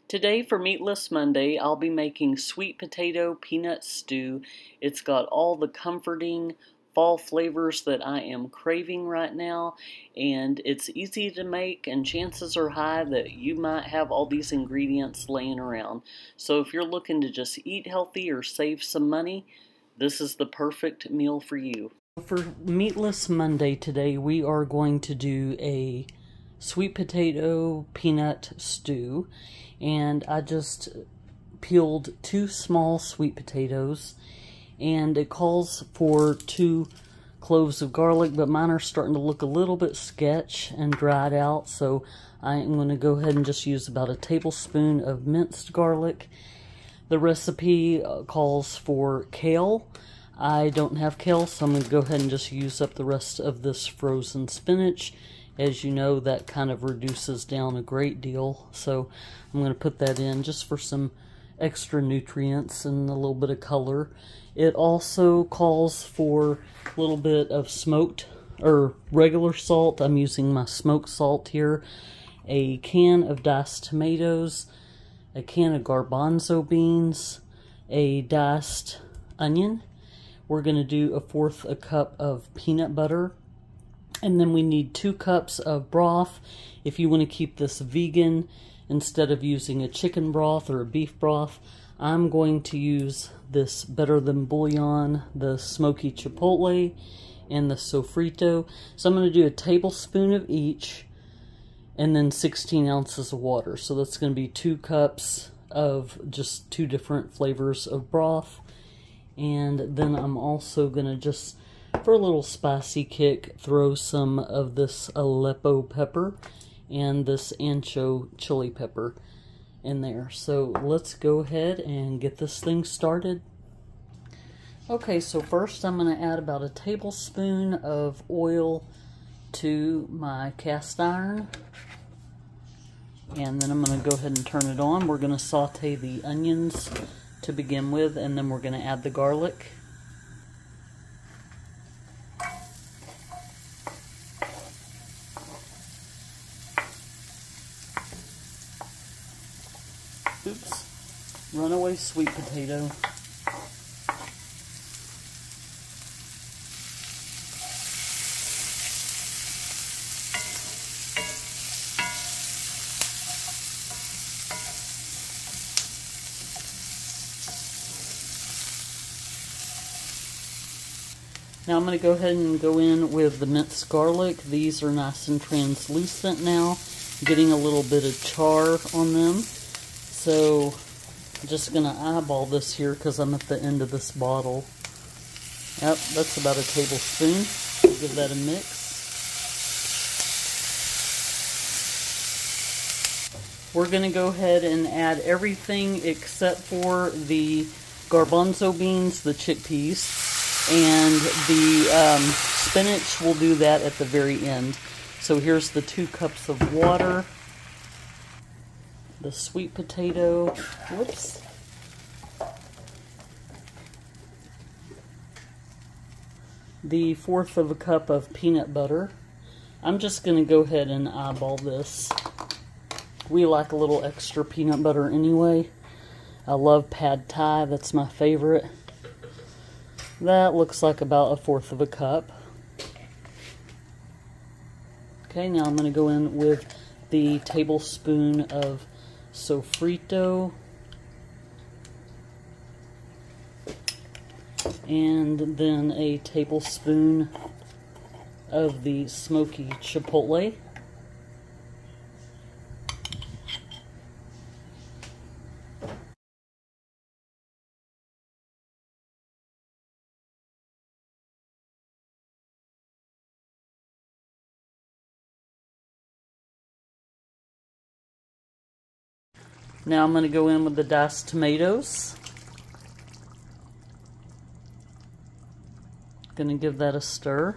Today for Meatless Monday, I'll be making sweet potato peanut stew. It's got all the comforting fall flavors that I am craving right now, and it's easy to make, and chances are high that you might have all these ingredients laying around. So if you're looking to just eat healthy or save some money, this is the perfect meal for you. For Meatless Monday today, we are going to do a sweet potato peanut stew, and I just peeled 2 small sweet potatoes, and it calls for 2 cloves of garlic, but mine are starting to look a little bit sketch and dried out, so I am going to go ahead and just use about a tablespoon of minced garlic. The recipe calls for kale. I don't have kale, so I'm going to go ahead and just use up the rest of this frozen spinach. As you know, that kind of reduces down a great deal, so I'm going to put that in just for some extra nutrients and a little bit of color. It also calls for a little bit of smoked or regular salt. I'm using my smoked salt here. A can of diced tomatoes, a can of garbanzo beans, a diced onion. We're going to do 1/4 cup of peanut butter. And then we need 2 cups of broth. If you want to keep this vegan, instead of using a chicken broth or a beef broth, I'm going to use this Better Than Bouillon, the smoky chipotle, and the sofrito. So I'm going to do a tablespoon of each, and then 16 ounces of water. So that's going to be 2 cups of just 2 different flavors of broth. And then I'm also going to just, for a little spicy kick, throw some of this Aleppo pepper and this ancho chili pepper in there. So let's go ahead and get this thing started. Okay, so first I'm going to add about a tablespoon of oil to my cast iron. And then I'm going to go ahead and turn it on. We're going to saute the onions to begin with, and then we're going to add the garlic. Oops, runaway sweet potato. Now I'm going to go ahead and go in with the minced garlic. These are nice and translucent now, getting a little bit of char on them. So I'm just going to eyeball this here because I'm at the end of this bottle. Yep, that's about a tablespoon. We'll give that a mix. We're going to go ahead and add everything except for the garbanzo beans, the chickpeas, and the spinach. We'll do that at the very end. So here's the 2 cups of water, the sweet potato, whoops, the 1/4 cup of peanut butter. I'm just going to go ahead and eyeball this. We like a little extra peanut butter anyway. I love pad thai, that's my favorite. That looks like about 1/4 cup. Okay, now I'm going to go in with the tablespoon of sofrito, and then a tablespoon of the smoky chipotle. Now I'm going to go in with the diced tomatoes. Going to give that a stir.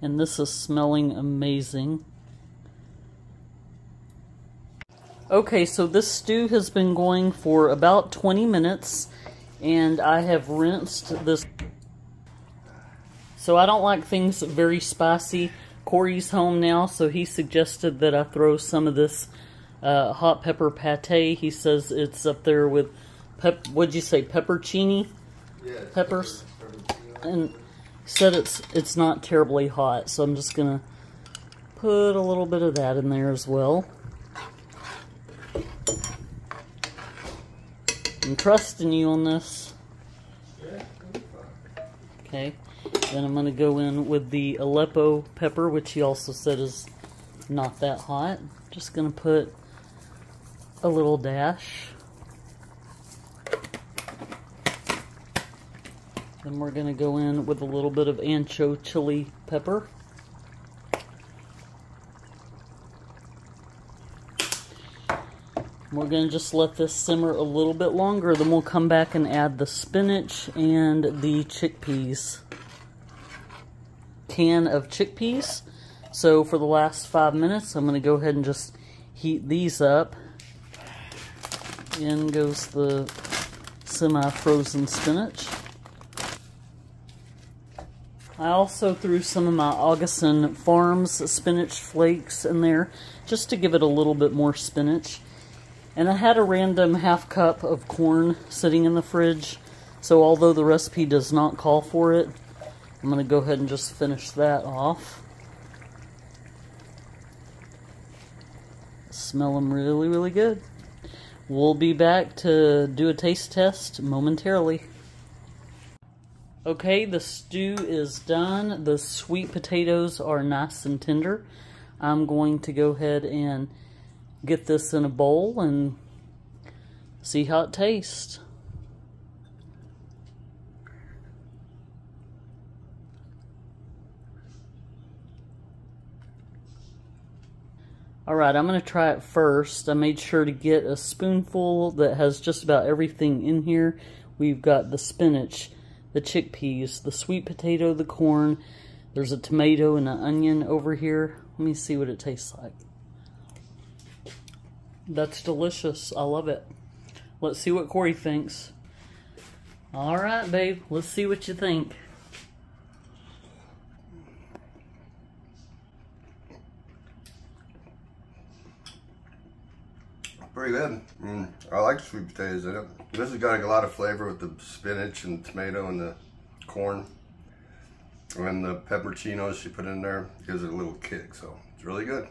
And this is smelling amazing. Okay, so this stew has been going for about 20 minutes, and I have rinsed this. So I don't like things very spicy. Corey's home now, so he suggested that I throw some of this hot pepper pate. He says it's up there with, what'd you say, peppercini? Yeah, peppers? And he said it's not terribly hot, so I'm just going to put a little bit of that in there as well. I'm trusting you on this. Okay, then I'm going to go in with the Aleppo pepper, which he also said is not that hot. Just going to put a little dash. Then we're going to go in with a little bit of ancho chili pepper. We're going to just let this simmer a little bit longer, then we'll come back and add the spinach and the chickpeas. Can of chickpeas. So for the last 5 minutes, I'm going to go ahead and just heat these up. In goes the semi-frozen spinach. I also threw some of my Augustin Farms spinach flakes in there, just to give it a little bit more spinach. And I had a random half cup of corn sitting in the fridge, so although the recipe does not call for it, I'm going to go ahead and just finish that off. Smell them really, really good. We'll be back to do a taste test momentarily. Okay, the stew is done. The sweet potatoes are nice and tender. I'm going to go ahead and get this in a bowl and see how it tastes. Alright, I'm going to try it first. I made sure to get a spoonful that has just about everything in here. We've got the spinach, the chickpeas, the sweet potato, the corn. There's a tomato and an onion over here. Let me see what it tastes like. That's delicious. I love it. Let's see what Corey thinks. Alright, babe. Let's see what you think. Pretty good. I like sweet potatoes in it. This has got a lot of flavor with the spinach and tomato and the corn. And the pepperoncinos she put in there gives it a little kick, so it's really good.